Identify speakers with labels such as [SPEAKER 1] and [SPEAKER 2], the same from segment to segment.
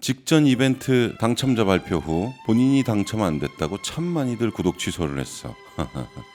[SPEAKER 1] 직전 이벤트 당첨자 발표 후 본인이 당첨 안 됐다고 참 많이들 구독 취소를 했어.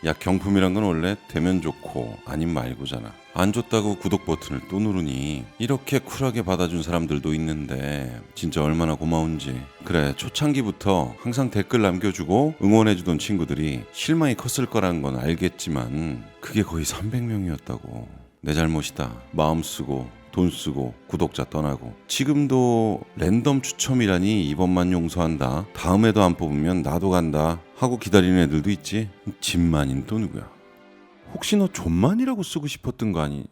[SPEAKER 1] 야, 경품이란 건 원래 되면 좋고 아님 말고잖아. 안 줬다고 구독 버튼을 또 누르니 이렇게 쿨하게 받아준 사람들도 있는데 진짜 얼마나 고마운지. 그래, 초창기부터 항상 댓글 남겨주고 응원해주던 친구들이 실망이 컸을 거라는 건 알겠지만 그게 거의 300명이었다고. 내 잘못이다. 마음 쓰고 돈 쓰고 구독자 떠나고. 지금도 랜덤 추첨이라니 이번만 용서한다, 다음에도 안 뽑으면 나도 간다 하고 기다리는 애들도 있지. 집만인 또 누구야? 혹시 너 존만이라고 쓰고 싶었던 거 아니?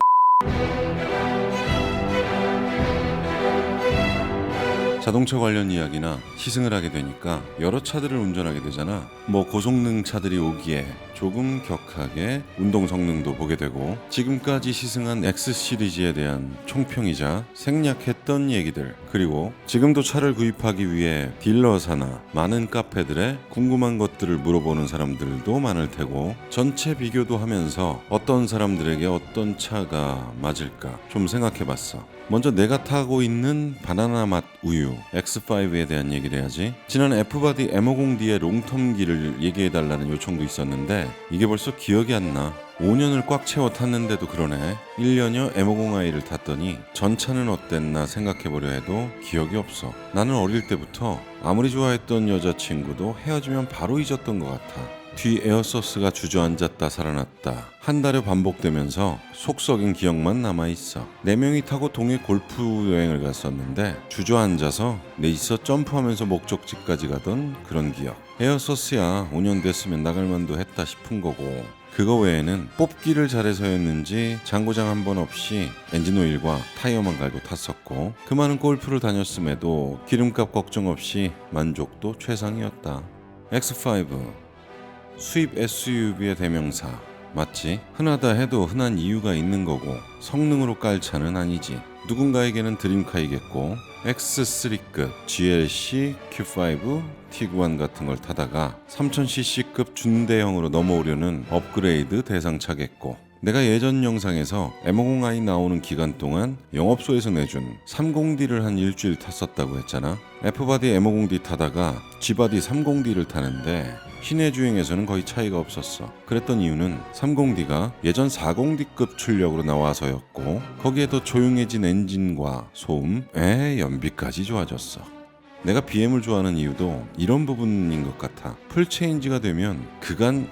[SPEAKER 1] 자동차 관련 이야기나 시승을 하게 되니까 여러 차들을 운전하게 되잖아. 뭐 고성능 차들이 오기에 조금 격하게 운동 성능도 보게 되고, 지금까지 시승한 X 시리즈에 대한 총평이자 생략했던 얘기들, 그리고 지금도 차를 구입하기 위해 딜러사나 많은 카페들에 궁금한 것들을 물어보는 사람들도 많을 테고, 전체 비교도 하면서 어떤 사람들에게 어떤 차가 맞을까 좀 생각해봤어. 먼저 내가 타고 있는 바나나 맛 우유 X5에 대한 얘기를 해야지. 지난 F바디 M50D의 롱텀기를 얘기해달라는 요청도 있었는데 이게 벌써 기억이 안 나. 5년을 꽉 채워 탔는데도 그러네. 1년여 M50i를 탔더니 전차는 어땠나 생각해보려 해도 기억이 없어. 나는 어릴 때부터 아무리 좋아했던 여자친구도 헤어지면 바로 잊었던 것 같아. 뒤 에어소스가 주저앉았다 살아났다 한 달여 반복되면서 속 썩인 기억만 남아있어. 4명이 타고 동해 골프 여행을 갔었는데 주저앉아서 넷이서 점프하면서 목적지까지 가던 그런 기억. 에어소스야 5년 됐으면 나갈만도 했다 싶은 거고, 그거 외에는 뽑기를 잘해서였는지 장고장 한 번 없이 엔진오일과 타이어만 갈고 탔었고, 그 많은 골프를 다녔음에도 기름값 걱정 없이 만족도 최상이었다. X5 수입 SUV의 대명사 맞지? 흔하다 해도 흔한 이유가 있는 거고 성능으로 깔 차는 아니지. 누군가에게는 드림카이겠고, X3급 GLC, Q5, 티구안 같은 걸 타다가 3000cc급 준대형으로 넘어오려는 업그레이드 대상차겠고, 내가 예전 영상에서 M50i 나오는 기간 동안 영업소에서 내준 30D를 한 일주일 탔었다고 했잖아. F바디 M50D 타다가 G바디 30D를 타는데 시내 주행에서는 거의 차이가 없었어. 그랬던 이유는 30D가 예전 40D급 출력으로 나와서였고, 거기에 더 조용해진 엔진과 소음, 연비까지 좋아졌어. 내가 BM을 좋아하는 이유도 이런 부분인 것 같아. 풀체인지가 되면 그간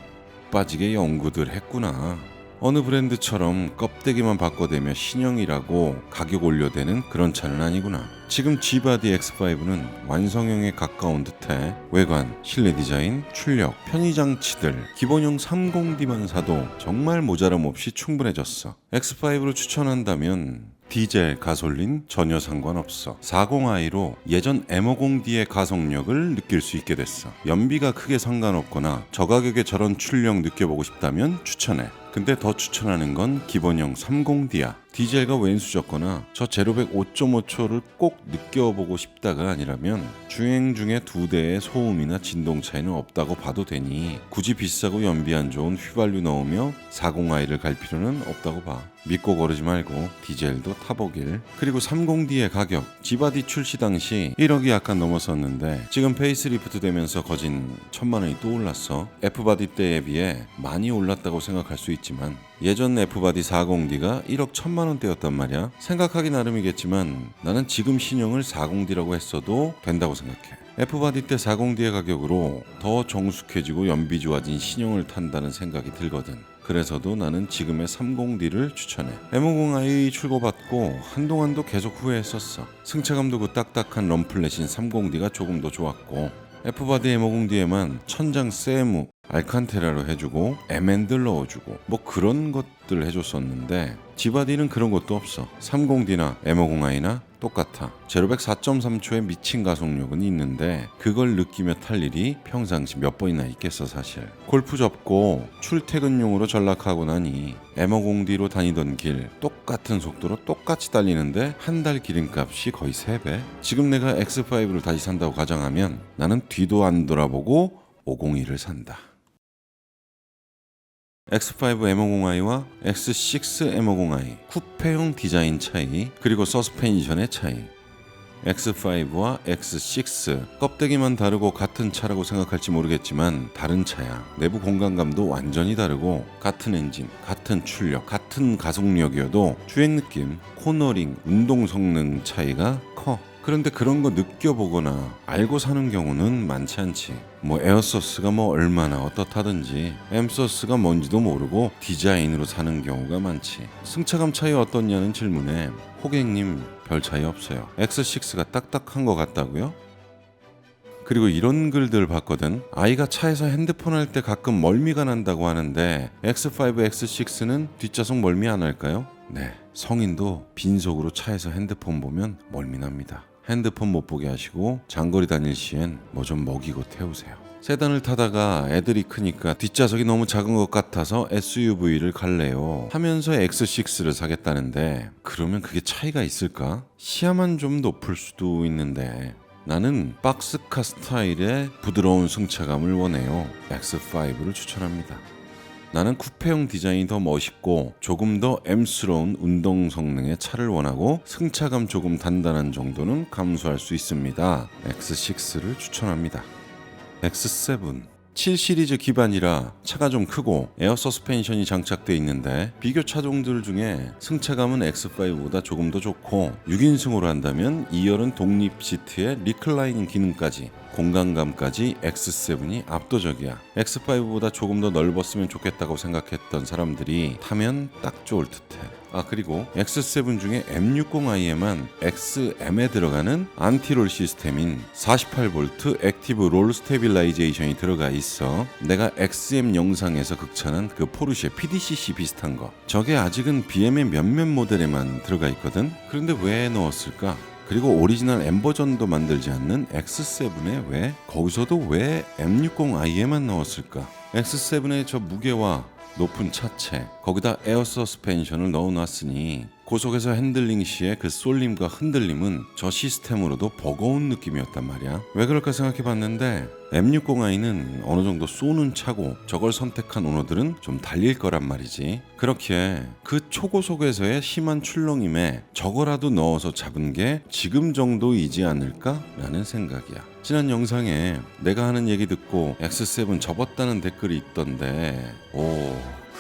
[SPEAKER 1] 빠지게 연구들 했구나. 어느 브랜드처럼 껍데기만 바꿔대며 신형이라고 가격 올려대는 그런 차는 아니구나. 지금 G바디 X5는 완성형에 가까운 듯해 외관, 실내 디자인, 출력, 편의장치들 기본형 30D만 사도 정말 모자람 없이 충분해졌어. X5를 추천한다면 디젤, 가솔린 전혀 상관없어. 40i로 예전 M50D의 가속력을 느낄 수 있게 됐어. 연비가 크게 상관없거나 저가격에 저런 출력 느껴보고 싶다면 추천해. 근데 더 추천하는 건 기본형 30D야. 디젤과 왼수 적거나 저 제로백 5.5초를 꼭 느껴보고 싶다가 아니라면 주행 중에 2대의 소음이나 진동 차이는 없다고 봐도 되니 굳이 비싸고 연비 안 좋은 휘발유 넣으며 40i를 갈 필요는 없다고 봐. 믿고 고르지 말고 디젤도 타보길. 그리고 30D의 가격, G바디 출시 당시 1억이 약간 넘었었는데 지금 페이스리프트 되면서 거진 1000만원이 또 올랐어. F바디 때에 비해 많이 올랐다고 생각할 수 있지만 예전 F바디 40D가 1억 1000만원대였단 말이야. 생각하기 나름이겠지만 나는 지금 신형을 40D라고 했어도 된다고 생각해. F바디 때 40D의 가격으로 더 정숙해지고 연비 좋아진 신형을 탄다는 생각이 들거든. 그래서도 나는 지금의 30D를 추천해. M50i 출고받고 한동안도 계속 후회했었어. 승차감도 그 딱딱한 럼플렛인 30D가 조금 더 좋았고, F바디 M50D에만 천장 세무 알칸테라로 해주고 M&를 넣어주고 뭐 그런 것들 해줬었는데 G바디는 그런 것도 없어. 30D나 M50i나 똑같아. 제로백 4.3초의 미친 가속력은 있는데 그걸 느끼며 탈 일이 평상시 몇 번이나 있겠어 사실. 골프 접고 출퇴근용으로 전락하고 나니 M50D로 다니던 길 똑같은 속도로 똑같이 달리는데 한 달 기름값이 거의 3배. 지금 내가 X5를 다시 산다고 가정하면 나는 뒤도 안 돌아보고 501을 산다. X5 M50i와 X6 M50i 쿠페형 디자인 차이, 그리고 서스펜션의 차이. X5와 X6 껍데기만 다르고 같은 차라고 생각할지 모르겠지만 다른 차야. 내부 공간감도 완전히 다르고 같은 엔진, 같은 출력, 같은 가속력이어도 주행 느낌, 코너링, 운동 성능 차이가 커. 그런데 그런 거 느껴보거나 알고 사는 경우는 많지 않지. 뭐 에어소스가 뭐 얼마나 어떻다든지 M소스가 뭔지도 모르고 디자인으로 사는 경우가 많지. 승차감 차이 어떻냐는 질문에 호객님 별 차이 없어요. X6가 딱딱한 것 같다고요? 그리고 이런 글들 봤거든. 아이가 차에서 핸드폰 할 때 가끔 멀미가 난다고 하는데 X5, X6는 뒷좌석 멀미 안 할까요? 네, 성인도 빈속으로 차에서 핸드폰 보면 멀미 납니다. 핸드폰 못 보게 하시고 장거리 다닐 시엔 뭐 좀 먹이고 태우세요. 세단을 타다가 애들이 크니까 뒷좌석이 너무 작은 것 같아서 SUV를 갈래요 하면서 X6를 사겠다는데 그러면 그게 차이가 있을까? 시야만 좀 높을 수도 있는데 나는 박스카 스타일의 부드러운 승차감을 원해요. X5를 추천합니다. 나는 쿠페형 디자인이 더 멋있고 조금 더 M스러운 운동 성능의 차를 원하고 승차감 조금 단단한 정도는 감수할 수 있습니다. X6를 추천합니다. X7 7 시리즈 기반이라 차가 좀 크고 에어 서스펜션이 장착되어 있는데 비교 차종들 중에 승차감은 X5보다 조금 더 좋고 6인승으로 한다면 2열은 독립 시트에 리클라이닝 기능까지 공간감까지 X7이 압도적이야. X5보다 조금 더 넓었으면 좋겠다고 생각했던 사람들이 타면 딱 좋을 듯해. 그리고 X7 중에 M60i에만 XM에 들어가는 안티롤 시스템인 48V 액티브 롤 스테빌라이제이션이 들어가 있어. 내가 XM 영상에서 극찬한 그 포르쉐 PDCC 비슷한 거, 저게 아직은 BM의 몇몇 모델에만 들어가 있거든. 그런데 왜 넣었을까? 그리고 오리지널 M 버전도 만들지 않는 X7에 왜? 거기서도 왜 M60i에만 넣었을까? X7의 저 무게와 높은 차체, 거기다 에어 서스펜션을 넣어놨으니 고속에서 핸들링 시에 그 쏠림과 흔들림은 저 시스템으로도 버거운 느낌이었단 말이야. 왜 그럴까 생각해봤는데 M60i는 어느 정도 쏘는 차고 저걸 선택한 오너들은 좀 달릴 거란 말이지. 그렇기에 그 초고속에서의 심한 출렁임에 저거라도 넣어서 잡은 게 지금 정도이지 않을까? 라는 생각이야. 지난 영상에 내가 하는 얘기 듣고 X7 접었다는 댓글이 있던데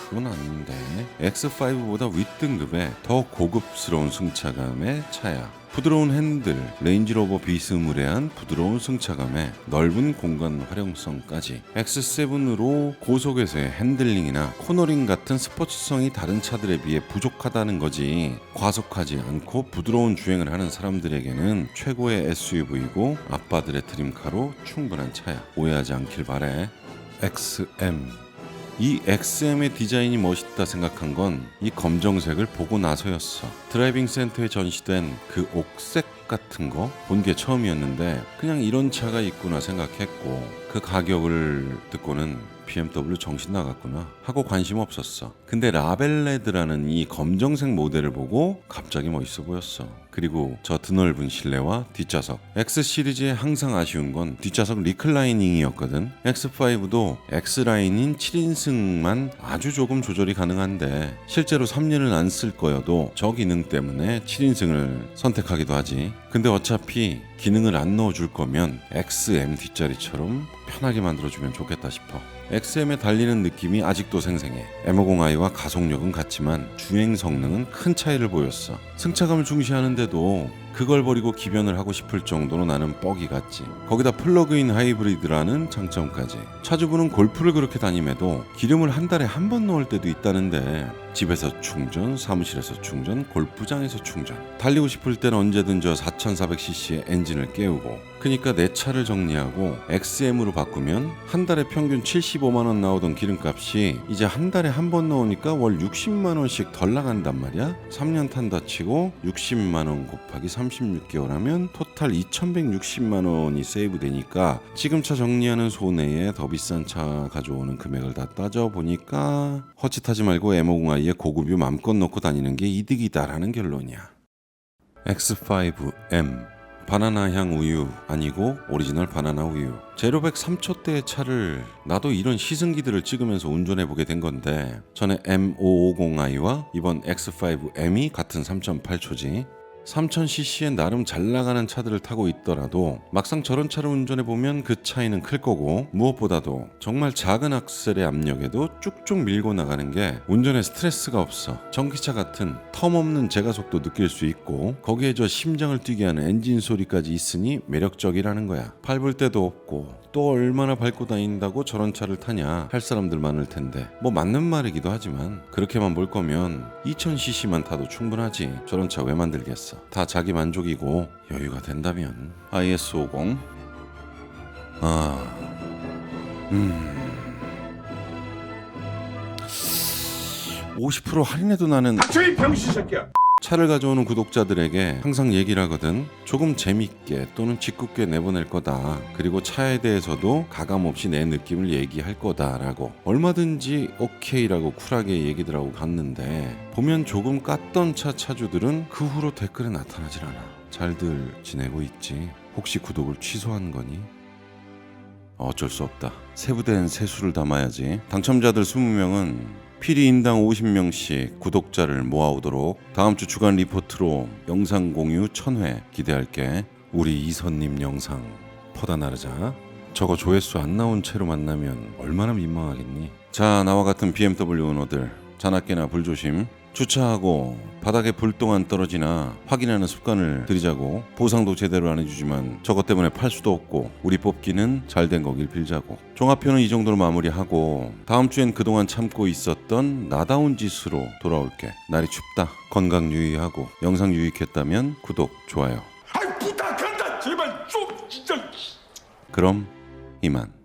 [SPEAKER 1] 그건 아닌데 X5보다 윗등급의 더 고급스러운 승차감의 차야. 부드러운 핸들, 레인지로버 비스무리한 부드러운 승차감에 넓은 공간 활용성까지 X7으로 고속에서의 핸들링이나 코너링 같은 스포츠성이 다른 차들에 비해 부족하다는 거지. 과속하지 않고 부드러운 주행을 하는 사람들에게는 최고의 SUV이고 아빠들의 드림카로 충분한 차야. 오해하지 않길 바래. XM. 이 XM의 디자인이 멋있다 생각한 건 이 검정색을 보고 나서였어. 드라이빙 센터에 전시된 그 옥색 같은 거 본 게 처음이었는데 그냥 이런 차가 있구나 생각했고 그 가격을 듣고는 BMW 정신 나갔구나 하고 관심 없었어. 근데 라벨레드라는 이 검정색 모델을 보고 갑자기 멋있어 보였어. 그리고 저 드넓은 실내와 뒷좌석. X 시리즈에 항상 아쉬운 건 뒷좌석 리클라이닝이었거든. X5도 X라인인 7인승만 아주 조금 조절이 가능한데 실제로 3년은 안 쓸 거여도 저 기능 때문에 7인승을 선택하기도 하지. 근데 어차피 기능을 안 넣어줄 거면 XM 뒷자리처럼 편하게 만들어주면 좋겠다 싶어. XM에 달리는 느낌이 아직도 생생해. M50i와 가속력은 같지만 주행 성능은 큰 차이를 보였어. 승차감을 중시하는데도 그걸 버리고 기변을 하고 싶을 정도로 나는 뻐기 같지. 거기다 플러그인 하이브리드라는 장점까지. 차주분은 골프를 그렇게 다님해도 기름을 한 달에 한 번 넣을 때도 있다는데 집에서 충전, 사무실에서 충전, 골프장에서 충전. 달리고 싶을 때는 언제든 저 4400cc의 엔진을 깨우고. 그러니까 내 차를 정리하고 XM으로 바꾸면 한 달에 평균 75만원 나오던 기름값이 이제 한 달에 한 번 넣으니까 월 60만원씩 덜 나간단 말이야. 3년 탄다 치고 60만원 곱하기 36개월 하면 토탈 2160만원이 세이브 되니까 지금 차 정리하는 손해에 더 비싼 차 가져오는 금액을 다 따져보니까 허짓하지 말고 M50i에 고급유 맘껏 넣고 다니는 게 이득이다라는 결론이야. X5M 바나나 향 우유 아니고 오리지널 바나나 우유. 제로백 3초대의 차를 나도 이런 시승기들을 찍으면서 운전해보게 된 건데 전에 M550i와 이번 X5M이 같은 3.8초지. 3000cc의 나름 잘 나가는 차들을 타고 있더라도 막상 저런 차를 운전해보면 그 차이는 클 거고, 무엇보다도 정말 작은 악셀의 압력에도 쭉쭉 밀고 나가는 게 운전에 스트레스가 없어. 전기차 같은 텀없는 제가속도 느낄 수 있고, 거기에 저 심장을 뛰게 하는 엔진 소리까지 있으니 매력적이라는 거야. 밟을 데도 없고 또 얼마나 밟고 다닌다고 저런 차를 타냐 할 사람들 많을 텐데, 뭐 맞는 말이기도 하지만 그렇게만 볼 거면 2000cc만 타도 충분하지. 저런 차 왜 만들겠어. 다 자기 만족이고 여유가 된다면. IS50 50% 할인해도 나는
[SPEAKER 2] 닥쳐 이 병신 새끼야.
[SPEAKER 1] 차를 가져오는 구독자들에게 항상 얘기를 하거든. 조금 재밌게 또는 짓궂게 내보낼 거다. 그리고 차에 대해서도 가감없이 내 느낌을 얘기할 거다라고. 얼마든지 오케이라고 쿨하게 얘기들 하고 갔는데, 보면 조금 깠던 차주들은 그 후로 댓글에 나타나질 않아. 잘들 지내고 있지? 혹시 구독을 취소한 거니? 어쩔 수 없다. 세부된 세수를 담아야지. 당첨자들 20명은 필히 인당 50명씩 구독자를 모아오도록 다음 주 주간 리포트로 영상 공유 1000회 기대할게. 우리 이선님 영상 퍼다 나르자. 저거 조회수 안 나온 채로 만나면 얼마나 민망하겠니. 자, 나와 같은 BMW 오너들, 자나깨나 불조심. 주차하고 바닥에 불똥 떨어지나 확인하는 습관을 들이자고. 보상도 제대로 안 해주지만 저것 때문에 팔 수도 없고, 우리 뽑기는 잘된 거길 빌자고. 종합편은 이 정도로 마무리하고, 다음 주엔 그동안 참고 있었던 나다운 짓으로 돌아올게. 날이 춥다. 건강 유의하고, 영상 유익했다면 구독, 좋아요.
[SPEAKER 2] 아이 부탁한다. 제발 좀 진짜.
[SPEAKER 1] 그럼 이만.